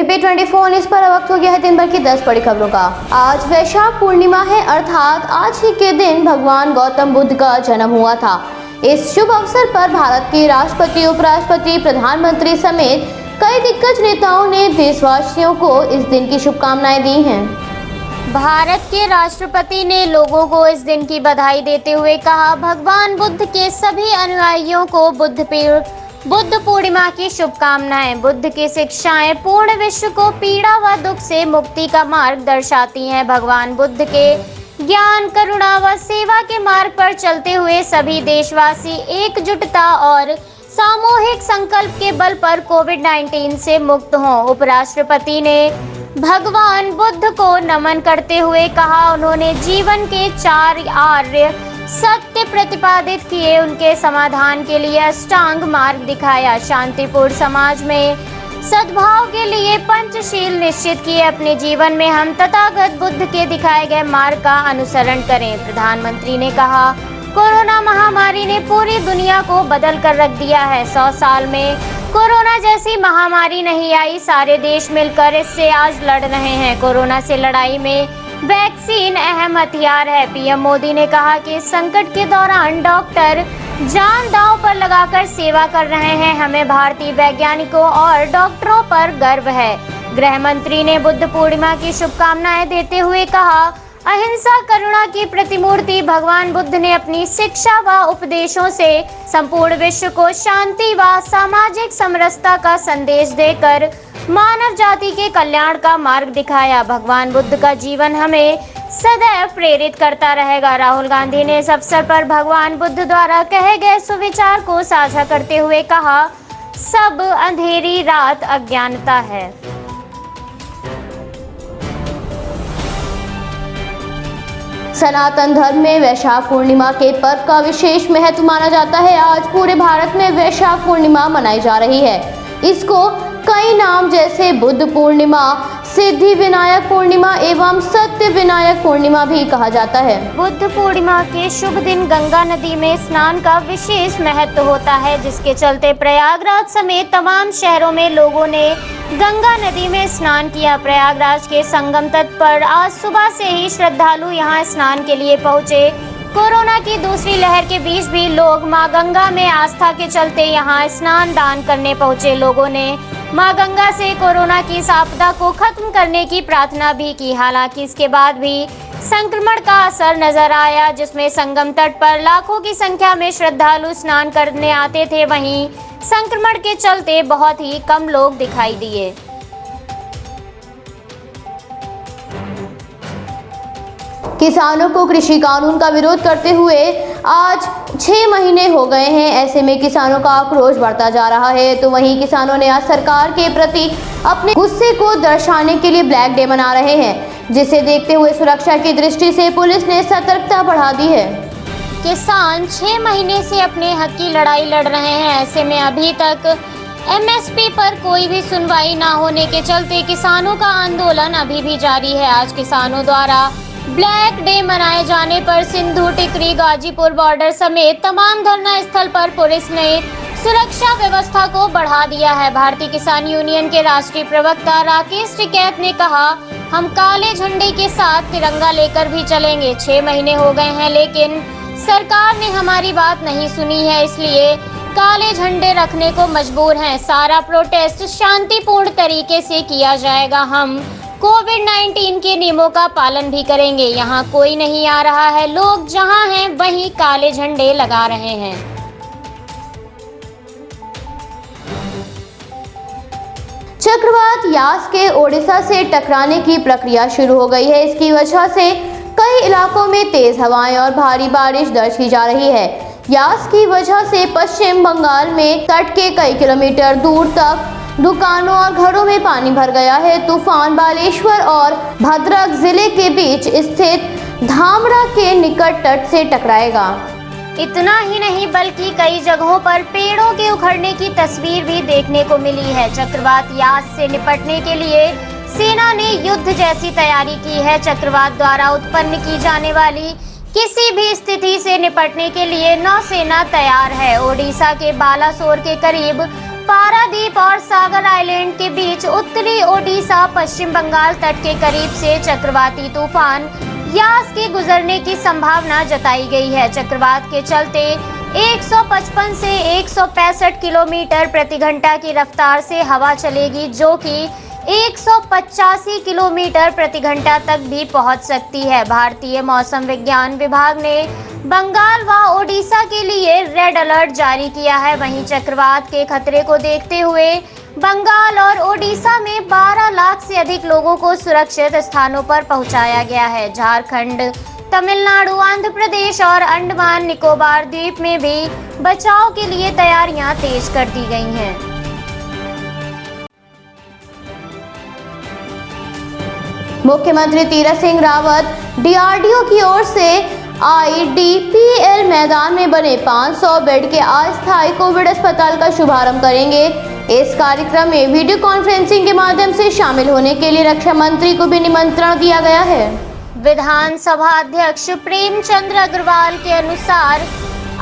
ABP 24 news पर वक्त हो गया है दिन भर की 10 बड़ी खबरों का। आज वैशाख पूर्णिमा है, अर्थात आज ही के दिन भगवान गौतम बुद्ध का जन्म हुआ था। इस शुभ अवसर पर भारत के राष्ट्रपति, उपराष्ट्रपति, प्रधानमंत्री समेत कई दिग्गज नेताओं ने देशवासियों को इस दिन की शुभकामनाएं दी हैं। भारत के राष्ट्रपति ने लोगों को इस दिन की बधाई देते हुए कहा, भगवान बुद्ध के सभी अनुयायियों को बुद्ध पूर्णिमा की शुभकामनाएं। बुद्ध की शिक्षाएं पूर्ण विश्व को पीड़ा व दुख से मुक्ति का मार्ग दर्शाती हैं। भगवान बुद्ध के ज्ञान, करुणा व सेवा के मार्ग पर चलते हुए सभी देशवासी एकजुटता और सामूहिक संकल्प के बल पर कोविड-19 से मुक्त हों। उपराष्ट्रपति ने भगवान बुद्ध को नमन करते हुए कहा, उन्होंने जीवन के 4 आर्य सत्य प्रतिपादित किए, उनके समाधान के लिए अष्टांग मार्ग दिखाया, शांतिपूर्ण समाज में सद्भाव के लिए पंचशील निश्चित किए। अपने जीवन में हम तथागत बुद्ध के दिखाए गए मार्ग का अनुसरण करें। प्रधानमंत्री ने कहा, कोरोना महामारी ने पूरी दुनिया को बदल कर रख दिया है। 100 साल में कोरोना जैसी महामारी नहीं आई। सारे देश मिलकर इससे आज लड़ रहे हैं। कोरोना से लड़ाई में वैक्सीन अहम हथियार है। पीएम मोदी ने कहा कि इस संकट के दौरान डॉक्टर जान दांव पर लगाकर सेवा कर रहे हैं। हमें भारतीय वैज्ञानिकों और डॉक्टरों पर गर्व है। गृह मंत्री ने बुद्ध पूर्णिमा की शुभकामनाएं देते हुए कहा, अहिंसा करुणा की प्रतिमूर्ति भगवान बुद्ध ने अपनी शिक्षा व उपदेशों से संपूर्ण विश्व को शांति व सामाजिक समरसता का संदेश देकर मानव जाति के कल्याण का मार्ग दिखाया। भगवान बुद्ध का जीवन हमें सदैव प्रेरित करता रहेगा। राहुल गांधी ने इस अवसर पर भगवान बुद्ध द्वारा कहे गए सुविचार को साझा करते हुए कहा, सब अंधेरी रात अज्ञानता है। सनातन धर्म में वैशाख पूर्णिमा के पर्व का विशेष महत्व माना जाता है। आज पूरे भारत में वैशाख पूर्णिमा मनाई जा रही है। इसको कई नाम जैसे बुद्ध पूर्णिमा, सिद्धि विनायक पूर्णिमा एवं सत्य विनायक पूर्णिमा भी कहा जाता है। बुद्ध पूर्णिमा के शुभ दिन गंगा नदी में स्नान का विशेष महत्व होता है, जिसके चलते प्रयागराज समेत तमाम शहरों में लोगों ने गंगा नदी में स्नान किया। प्रयागराज के संगम तट पर आज सुबह से ही श्रद्धालु यहां स्नान के लिए पहुंचे। कोरोना की दूसरी लहर के बीच भी लोग मां गंगा में आस्था के चलते यहां स्नान दान करने पहुंचे। लोगों ने मां गंगा से कोरोना की इस आपदा को खत्म करने की प्रार्थना भी की। हालांकि इसके बाद भी संक्रमण का असर नजर आया, जिसमें संगम तट पर लाखों की संख्या में श्रद्धालु स्नान करने आते थे। वहीं संक्रमण के चलते बहुत ही कम लोग दिखाई दिए। किसानों को कृषि कानून का विरोध करते हुए आज 6 महीने हो गए हैं। ऐसे में किसानों का आक्रोश बढ़ता जा रहा है। तो वहीं किसानों ने आज सरकार के प्रति अपने गुस्से को दर्शाने के लिए ब्लैक डे मना रहे हैं, जिसे देखते हुए सुरक्षा की दृष्टि से पुलिस ने सतर्कता बढ़ा दी है। किसान 6 महीने से अपने हक की लड़ाई लड़ रहे हैं। ऐसे में अभी तक एमएसपी पर कोई भी सुनवाई ना होने के चलते किसानों का आंदोलन अभी भी जारी है। आज किसानों द्वारा ब्लैक डे मनाए जाने पर सिंधु, टिकरी, गाजीपुर बॉर्डर समेत तमाम धरना स्थल पर पुलिस ने सुरक्षा व्यवस्था को बढ़ा दिया है। भारतीय किसान यूनियन के राष्ट्रीय प्रवक्ता राकेश टिकैत ने कहा, हम काले झंडे के साथ तिरंगा लेकर भी चलेंगे। 6 महीने हो गए हैं, लेकिन सरकार ने हमारी बात नहीं सुनी है, इसलिए काले झंडे रखने को मजबूर हैं। सारा प्रोटेस्ट शांतिपूर्ण तरीके से किया जाएगा। हम कोविड-19 के नियमों का पालन भी करेंगे। यहाँ कोई नहीं आ रहा है, लोग जहाँ हैं वहीं काले झंडे लगा रहे हैं। चक्रवात यास के ओडिशा से टकराने की प्रक्रिया शुरू हो गई है। इसकी वजह से कई इलाकों में तेज हवाएं और भारी बारिश दर्ज की जा रही है। यास की वजह से पश्चिम बंगाल में तट के कई किलोमीटर दूर तक दुकानों और घरों में पानी भर गया है। तूफान बालेश्वर और भद्रक जिले के बीच स्थित धामरा के निकट तट से टकराएगा। इतना ही नहीं बल्कि कई जगहों पर पेड़ों के उखड़ने की तस्वीर भी देखने को मिली है। चक्रवात यास से निपटने के लिए सेना ने युद्ध जैसी तैयारी की है। चक्रवात द्वारा उत्पन्न की जाने वाली किसी भी स्थिति से निपटने के लिए नौसेना तैयार है। ओडिशा के बालासोर के करीब पारादीप और सागर आइलैंड के बीच उत्तरी ओडिशा पश्चिम बंगाल तट के करीब से चक्रवाती तूफान यास के गुजरने की संभावना जताई गई है। चक्रवात के चलते 155 से 165 किलोमीटर प्रति घंटा की रफ्तार से हवा चलेगी, जो कि 185 किलोमीटर प्रति घंटा तक भी पहुंच सकती है। भारतीय मौसम विज्ञान विभाग ने बंगाल व ओडिशा के लिए रेड अलर्ट जारी किया है। वहीं चक्रवात के खतरे को देखते हुए बंगाल और ओडिशा में 12 लाख से अधिक लोगों को सुरक्षित स्थानों पर पहुंचाया गया है। झारखंड, तमिलनाडु, आंध्र प्रदेश और अंडमान निकोबार द्वीप में भी बचाव के लिए तैयारियां तेज कर दी गई हैं। मुख्यमंत्री तीरथ सिंह रावत डीआरडीओ की ओर से IDPL मैदान में बने 500 बेड के अस्थायी कोविड अस्पताल का शुभारंभ करेंगे। इस कार्यक्रम में वीडियो कॉन्फ्रेंसिंग के माध्यम से शामिल होने के लिए रक्षा मंत्री को भी निमंत्रण दिया गया है। विधानसभा अध्यक्ष प्रेमचंद अग्रवाल के अनुसार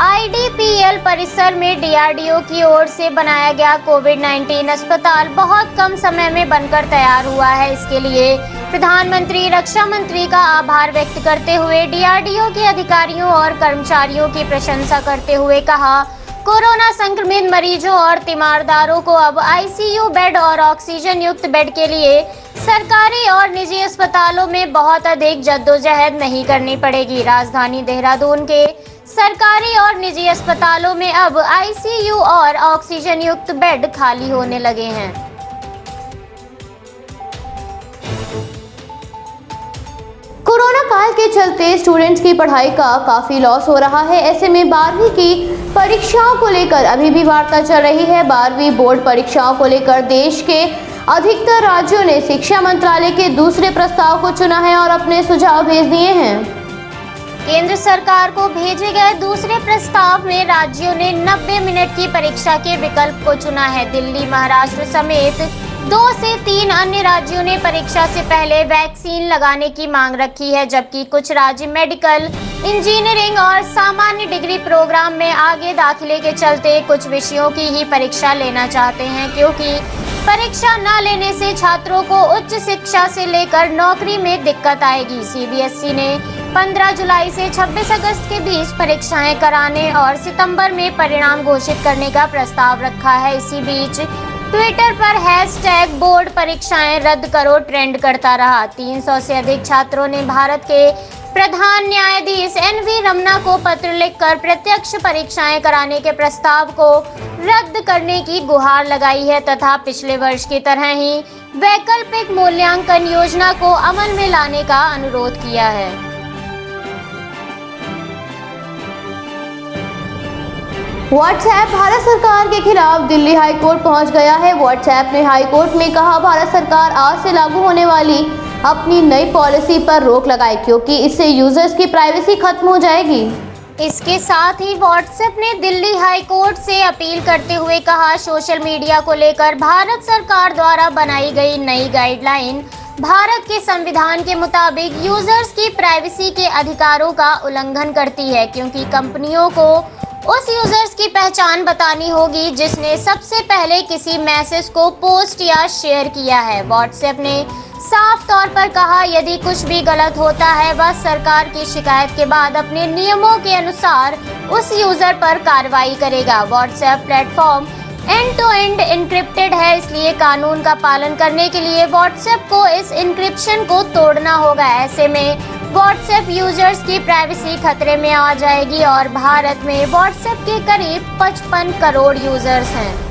IDPL परिसर में डीआरडीओ की ओर से बनाया गया कोविड-19 अस्पताल बहुत कम समय में बनकर तैयार हुआ है। इसके लिए प्रधानमंत्री, रक्षा मंत्री का आभार व्यक्त करते हुए डीआरडीओ के अधिकारियों और कर्मचारियों की प्रशंसा करते हुए कहा, कोरोना संक्रमित मरीजों और तीमारदारों को अब ICU बेड और ऑक्सीजन युक्त बेड के लिए सरकारी और निजी अस्पतालों में बहुत अधिक जद्दोजहद नहीं करनी पड़ेगी। राजधानी देहरादून के सरकारी और निजी अस्पतालों में अब ICU और ऑक्सीजन युक्त बेड खाली होने लगे हैं। कोरोना काल के चलते स्टूडेंट्स की पढ़ाई का काफी लॉस हो रहा है। ऐसे में 12वीं की परीक्षाओं को लेकर अभी भी वार्ता चल रही है। 12वीं बोर्ड परीक्षाओं को लेकर देश के अधिकतर राज्यों ने शिक्षा मंत्रालय के दूसरे प्रस्ताव को चुना है और अपने सुझाव भेज दिए हैं। केंद्र सरकार को भेजे गए दूसरे प्रस्ताव में राज्यों ने 90 मिनट की परीक्षा के विकल्प को चुना है। दिल्ली, महाराष्ट्र समेत 2 से 3 अन्य राज्यों ने परीक्षा से पहले वैक्सीन लगाने की मांग रखी है, जबकि कुछ राज्य मेडिकल, इंजीनियरिंग और सामान्य डिग्री प्रोग्राम में आगे दाखिले के चलते कुछ विषयों की ही परीक्षा लेना चाहते हैं, क्योंकि परीक्षा न लेने से छात्रों को उच्च शिक्षा से लेकर नौकरी में दिक्कत आएगी। CBSE ने 15 जुलाई से 26 अगस्त के बीच परीक्षाएं कराने और सितंबर में परिणाम घोषित करने का प्रस्ताव रखा है। इसी बीच ट्विटर पर #बोर्ड परीक्षाएं रद्द करो ट्रेंड करता रहा। 300 से अधिक छात्रों ने भारत के प्रधान न्यायाधीश NV रमन्ना को पत्र लिखकर प्रत्यक्ष परीक्षाएं कराने के प्रस्ताव को रद्द करने की गुहार लगाई है तथा पिछले वर्ष की तरह ही वैकल्पिक मूल्यांकन योजना को अमल में लाने का अनुरोध किया है। व्हाट्सएप भारत सरकार के खिलाफ दिल्ली हाई कोर्ट पहुंच गया है। व्हाट्सएप ने हाई कोर्ट में कहा, भारत सरकार आज से लागू होने वाली अपनी नई पॉलिसी पर रोक लगाए, क्योंकि इससे यूजर्स की प्राइवेसी खत्म हो जाएगी। इसके साथ ही व्हाट्सएप ने दिल्ली हाई कोर्ट से अपील करते हुए कहा, सोशल मीडिया को लेकर भारत सरकार द्वारा बनाई गई नई गाइडलाइन भारत के संविधान के मुताबिक यूजर्स की प्राइवेसी के अधिकारों का उल्लंघन करती है, क्योंकि कंपनियों को उस यूजर्स की पहचान बतानी होगी जिसने सबसे पहले किसी मैसेज को पोस्ट या शेयर किया है। व्हाट्सएप ने साफ तौर पर कहा, यदि कुछ भी गलत होता है वह सरकार की शिकायत के बाद अपने नियमों के अनुसार उस यूजर पर कार्रवाई करेगा। WhatsApp platform end to end encrypted है, इसलिए कानून का पालन करने के लिए व्हाट्सएप को इस एन्क्रिप्शन को तोड़ना होगा। ऐसे में व्हाट्सएप यूजर्स की प्राइवेसी खतरे में आ जाएगी और भारत में व्हाट्सएप के करीब 55 करोड़ यूजर्स हैं।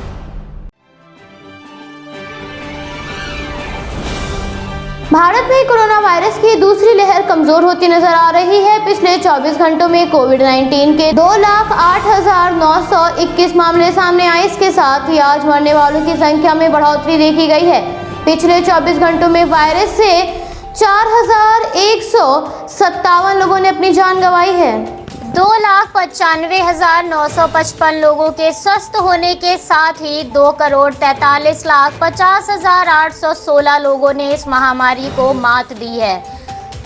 भारत में कोरोना वायरस की दूसरी लहर कमजोर होती नजर आ रही है। पिछले 24 घंटों में कोविड-19 के 2,08,921 मामले सामने आए। इसके साथ ही आज मरने वालों की संख्या में बढ़ोतरी देखी गई है। पिछले 24 घंटों में वायरस से 4,157 लोगों ने अपनी जान गंवाई है। 2,95,955 लोगों के स्वस्थ होने के साथ ही 2,43,50,816 लोगों ने इस महामारी को मात दी है।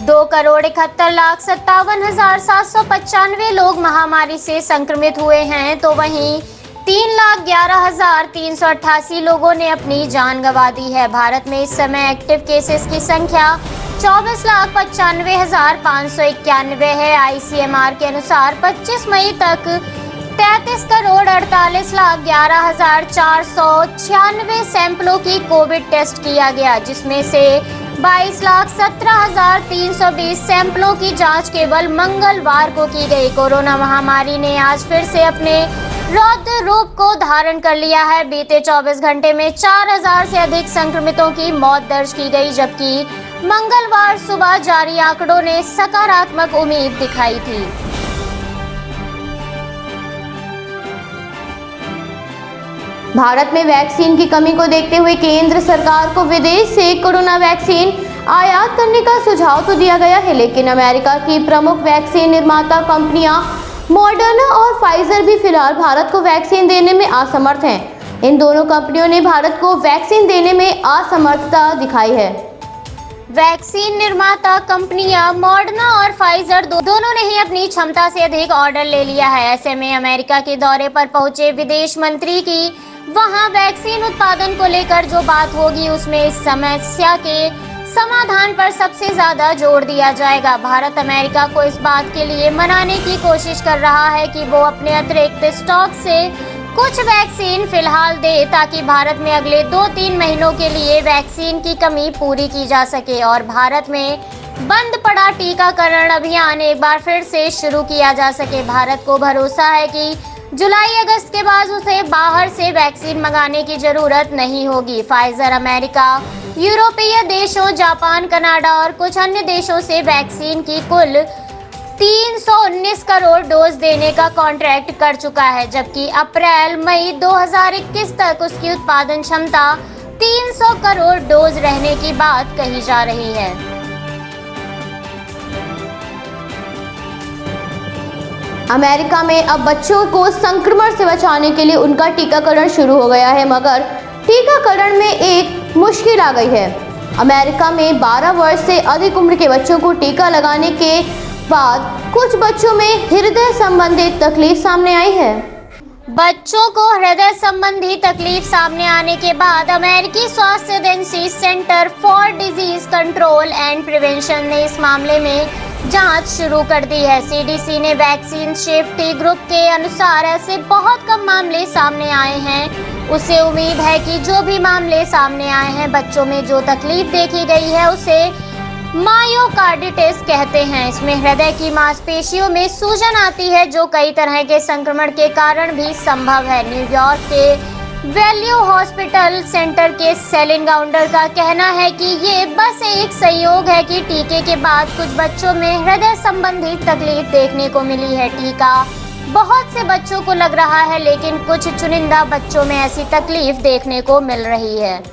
2,71,57,795 लोग महामारी से संक्रमित हुए हैं, तो वहीं 3,11,388 लोगों ने अपनी जान गंवा दी है। भारत में इस समय एक्टिव केसेस की संख्या 24,95,591 है। ICMR के अनुसार 25 मई तक 33,48,11,496 सैंपलों की कोविड टेस्ट किया गया, जिसमें से 22,17,320 सैंपलों की जांच केवल मंगलवार को की गई। कोरोना महामारी ने आज फिर से अपने रौद्र रूप को धारण कर लिया है। बीते 24 घंटे में 4,000 से अधिक संक्रमितों की मौत दर्ज की गई, जबकि मंगलवार सुबह जारी आंकड़ों ने सकारात्मक उम्मीद दिखाई थी। भारत में वैक्सीन की कमी को देखते हुए केंद्र सरकार को विदेश से कोरोना वैक्सीन आयात करने का सुझाव तो दिया गया है, लेकिन अमेरिका की प्रमुख वैक्सीन निर्माता कंपनियां मॉडर्ना और फाइजर भी फिलहाल भारत को वैक्सीन देने में असमर्थ हैं। इन दोनों कंपनियों ने भारत को वैक्सीन देने में असमर्थता दिखाई है। वैक्सीन निर्माता कंपनियां मॉडर्ना और फाइजर दोनों ने ही अपनी क्षमता से अधिक ऑर्डर ले लिया है। ऐसे में अमेरिका के दौरे पर पहुंचे विदेश मंत्री की वहां वैक्सीन उत्पादन को लेकर जो बात होगी उसमें इस समस्या के समाधान पर सबसे ज्यादा जोर दिया जाएगा। भारत अमेरिका को इस बात के लिए मनाने की कोशिश कर रहा है कि वो अपने अतिरिक्त स्टॉक से कुछ वैक्सीन फिलहाल दे, ताकि भारत में अगले 2-3 महीनों के लिए वैक्सीन की कमी पूरी की जा सके और भारत में बंद पड़ा टीकाकरण अभियान एक बार फिर से शुरू किया जा सके। भारत को भरोसा है कि जुलाई-अगस्त के बाद उसे बाहर से वैक्सीन मंगाने की जरूरत नहीं होगी। फाइजर अमेरिका, यूरोपीय देशों, जापान, कनाडा और कुछ अन्य देशों से वैक्सीन की कुल 319 करोड़ डोज देने का कॉन्ट्रैक्ट कर चुका है, जबकि अप्रैल-मई 2021 तक उसकी उत्पादन क्षमता 300 करोड़ डोज रहने की बात कही जा रही है। अमेरिका में अब बच्चों को संक्रमण से बचाने के लिए उनका टीकाकरण शुरू हो गया है, मगर टीकाकरण में एक मुश्किल आ गई है। अमेरिका में 12 वर्ष से अधिक उम्र के बच्चों को टीका लगाने के बाद कुछ बच्चों में हृदय संबंधी तकलीफ सामने आई है। बच्चों को हृदय संबंधी तकलीफ सामने आने के बाद अमेरिकी स्वास्थ्य agency centre for disease control and prevention ने इस मामले में जांच शुरू कर दी है। CDC ने वैक्सीन सेफ्टी ग्रुप के अनुसार ऐसे बहुत कम मामले सामने आए हैं। उसे उम्मीद है कि जो भी मामले सामने आए हैं, बच्चों में जो तकलीफ देखी गई है उसे मायोकार्डिटिस कहते हैं। इसमें हृदय की मांसपेशियों में सूजन आती है, जो कई तरह के संक्रमण के कारण भी संभव है। न्यूयॉर्क के वैल्यू हॉस्पिटल सेंटर के सेलिन गाउंडर का कहना है कि ये बस एक संयोग है कि टीके के बाद कुछ बच्चों में हृदय संबंधी तकलीफ देखने को मिली है। टीका बहुत से बच्चों को लग रहा है, लेकिन कुछ चुनिंदा बच्चों में ऐसी तकलीफ देखने को मिल रही है।